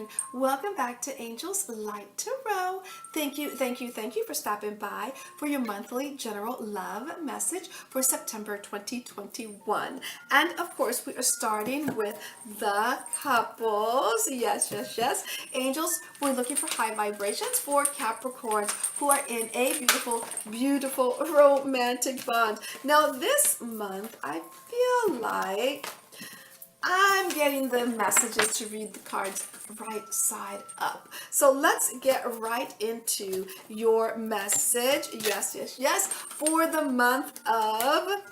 Capricorn. Welcome back to Angel's Light Tarot. Thank you for stopping by for your monthly general love message for September 2021. And of course, we are starting with the couples. Yes. Angels, we're looking for high vibrations for Capricorns who are in a beautiful romantic bond. Now this month, I feel like I'm getting the messages to read the cards right side up. So let's get right into your message. Yes, for the month of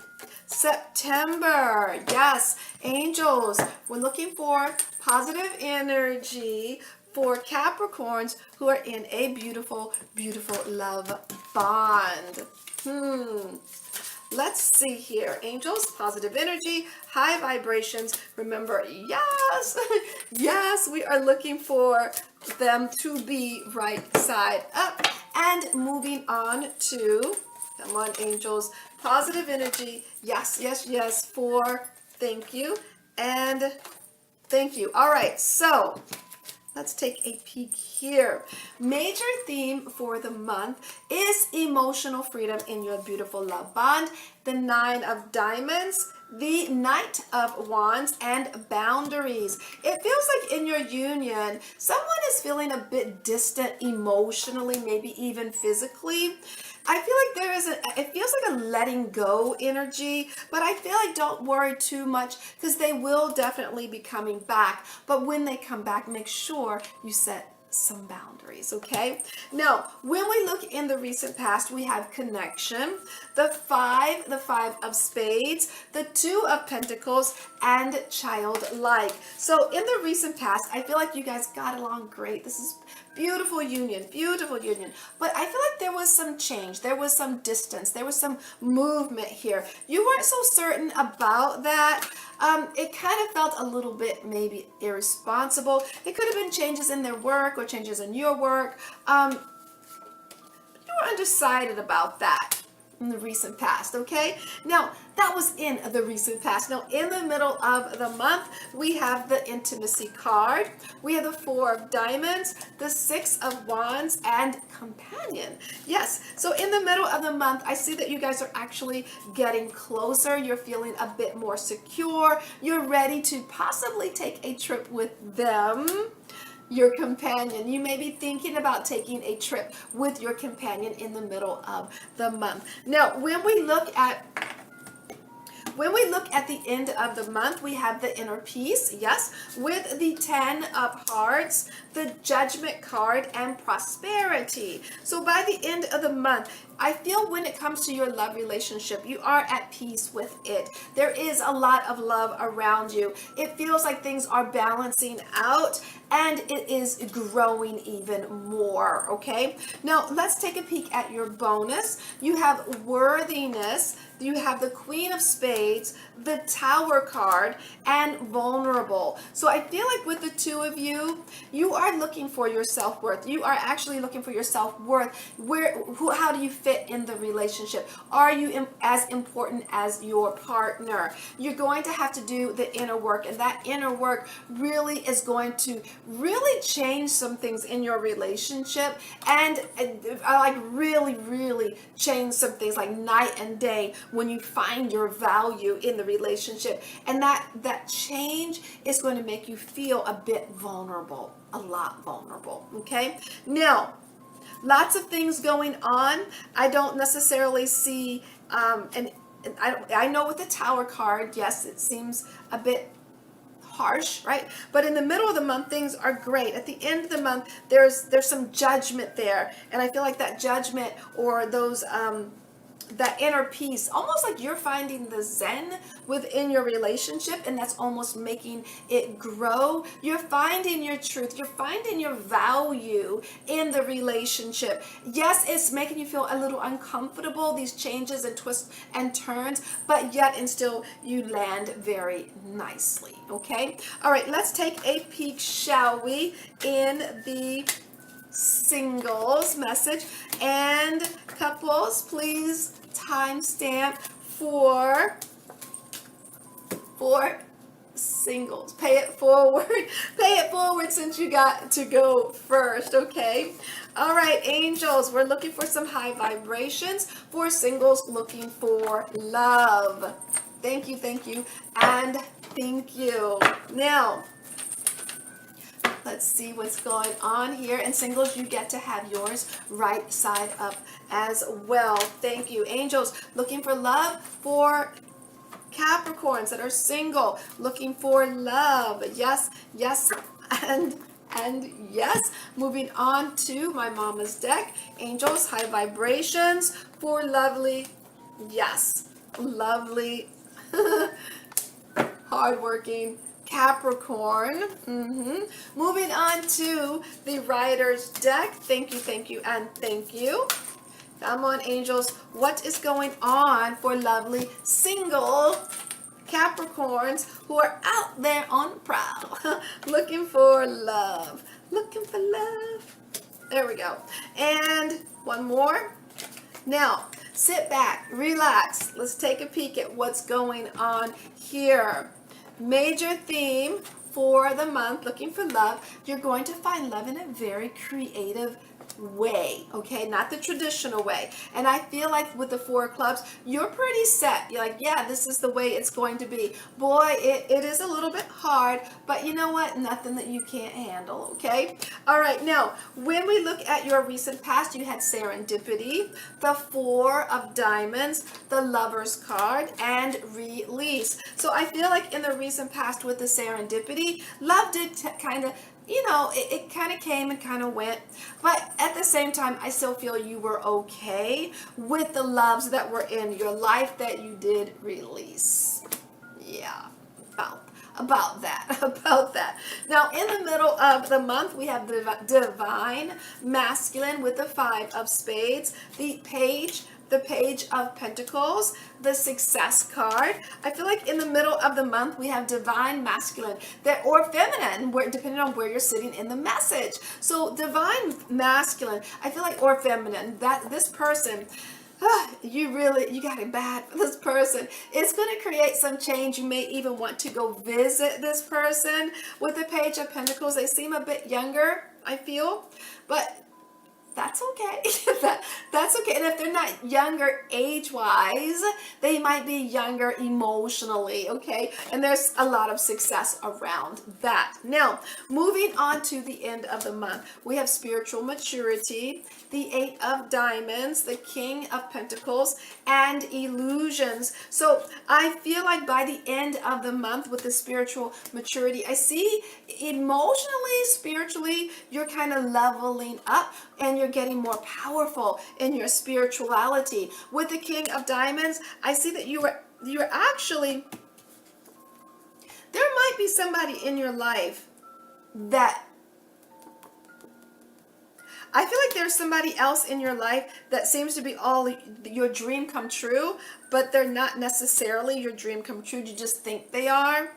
September. Yes, angels, we're looking for positive energy for Capricorns who are in a beautiful love bond. Let's see here. Angels, positive energy, high vibrations. Remember, yes, we are looking for them to be right side up. And moving on to, come on, angels, positive energy. Yes, for thank you and thank you. All right, so let's take a peek here. Major theme for the month is emotional freedom in your beautiful love bond. The 9 of Diamonds, the Knight of Wands, and boundaries. It feels like in your union, someone is feeling a bit distant emotionally, maybe even physically. I feel like it feels like a letting go energy, but I feel like don't worry too much because they will definitely be coming back. But when they come back, make sure you set some boundaries, okay? Now, when we look in the recent past, we have connection, the 5 of Spades, the 2 of Pentacles, and childlike. So in the recent past, I feel like you guys got along great. This is beautiful union. But I feel like there was some change, there was some distance, there was some movement here. You weren't so certain about that. It kind of felt a little bit maybe irresponsible. It could have been changes in their work or changes in your work. You were undecided about that in the recent past, okay? Now, that was in the recent past. Now, in the middle of the month, we have the intimacy card. We have the 4 of Diamonds, the 6 of Wands, and companion. Yes, so in the middle of the month, I see that you guys are actually getting closer. You're feeling a bit more secure. You're ready to possibly take a trip with them, your companion. You may be thinking about taking a trip with your companion in the middle of the month. Now, when we look at the end of the month, we have the inner peace, yes, with the 10 of Hearts, the Judgment card, and prosperity. So by the end of the month, I feel when it comes to your love relationship, you are at peace with it. There is a lot of love around you. It feels like things are balancing out and it is growing even more, okay? Now, let's take a peek at your bonus. You have worthiness, you have the Queen of Spades, the Tower card, and vulnerable. So I feel like with the 2 of you, you are looking for your self-worth. You are actually looking for your self-worth. How do you fit in the relationship? Are you as important as your partner? You're going to have to do the inner work, and that inner work really is going to really change some things in your relationship, and like really change some things like night and day when you find your value in the relationship. And that change is going to make you feel a bit vulnerable, a lot vulnerable, okay? Now, lots of things going on. I don't necessarily see, and I know with the Tower card, yes, it seems a bit harsh, right? But in the middle of the month, things are great. At the end of the month, there's some judgment there, and I feel like that judgment or those that inner peace, almost like you're finding the zen within your relationship, and that's almost making it grow. You're finding your truth, you're finding your value in the relationship. Yes, it's making you feel a little uncomfortable, these changes and twists and turns, but yet and still you land very nicely, okay? All right, let's take a peek, shall we, in the singles message. And couples, please timestamp for singles. Pay it forward. Pay it forward since you got to go first, okay? All right, angels, we're looking for some high vibrations for singles looking for love. Thank you, and thank you. Now, let's see what's going on here. And singles, you get to have yours right side up as well. Thank you. Angels, looking for love for Capricorns that are single, looking for love. Yes, and yes. Moving on to my mama's deck. Angels, high vibrations for lovely, yes, lovely, hardworking Capricorn. Moving on to the writer's deck. Thank you, and thank you. Come on, angels. What is going on for lovely single Capricorns who are out there on the prowl, looking for love? Looking for love. There we go. And one more. Now, sit back, relax. Let's take a peek at what's going on here. Major theme for the month, looking for love. You're going to find love in a very creative way, okay? Not the traditional way. And I feel like with the Four of Clubs, you're pretty set. You're like, yeah, this is the way it's going to be. Boy, it is a little bit hard, but you know what? Nothing that you can't handle, okay? All right, now, when we look at your recent past, you had serendipity, the Four of Diamonds, the Lover's card, and release. So I feel like in the recent past with the serendipity, love did kind of, you know, it kind of came and kind of went, but at the same time, I still feel you were okay with the loves that were in your life that you did release. Yeah, about that. Now, in the middle of the month, we have the divine masculine with the Five of Spades, the Page of Pentacles, the Success card. I feel like in the middle of the month, we have divine masculine or feminine, depending on where you're sitting in the message. So divine masculine, I feel like, or feminine, that this person, you got it bad for this person. It's going to create some change. You may even want to go visit this person. With the Page of Pentacles, they seem a bit younger, I feel, but that's okay. That's okay. And if they're not younger age-wise, they might be younger emotionally, okay? And there's a lot of success around that. Now, moving on to the end of the month, we have spiritual maturity, the Eight of Diamonds, the King of Pentacles, and illusions. So I feel like by the end of the month with the spiritual maturity, I see emotionally, spiritually, you're kind of leveling up and you're getting more powerful in your spirituality. With the King of Diamonds, I see that you're actually, there might be somebody in your life that, I feel like there's somebody else in your life that seems to be all your dream come true, but they're not necessarily your dream come true. You just think they are.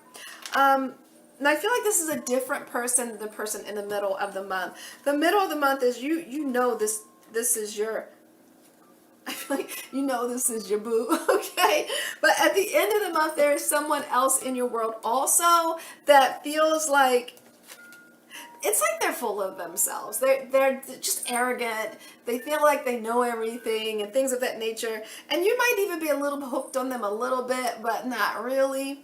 And I feel like this is a different person than the person in the middle of the month. The middle of the month is you know this is your, I feel like you know this is your boo, okay? But at the end of the month, there is someone else in your world also that feels like, it's like they're full of themselves. They're just arrogant. They feel like they know everything and things of that nature. And you might even be a little hooked on them a little bit, but not really.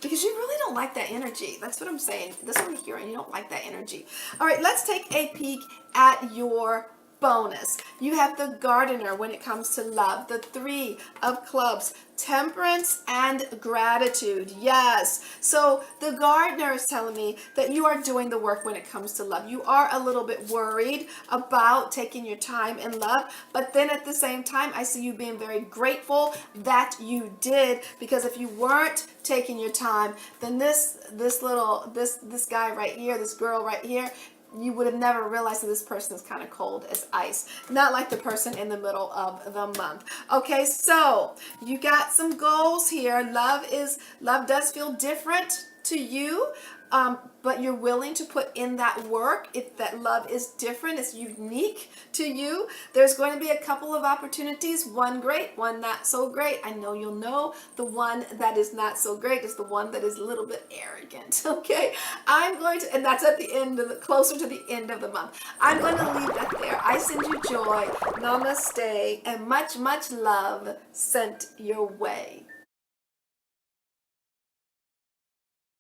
Because you really don't like that energy. That's what I'm saying. That's what I'm hearing. You don't like that energy. All right, let's take a peek at your bonus. You have the Gardener when it comes to love, the Three of Clubs, temperance and gratitude. Yes. So the Gardener is telling me that you are doing the work when it comes to love. You are a little bit worried about taking your time in love, but then at the same time, I see you being very grateful that you did, because if you weren't taking your time, then this guy right here, this girl right here, you would have never realized that this person is kind of cold as ice. Not like the person in the middle of the month. Okay, so you got some goals here. Love does feel different to you. but you're willing to put in that work, if that love is different, it's unique to you, there's going to be a couple of opportunities, one great, one not so great. I know you'll know the one that is not so great is the one that is a little bit arrogant, okay? I'm going to, and that's at the end of the, closer to the end of the month. I'm going to leave that there. I send you joy, namaste, and much, much love sent your way.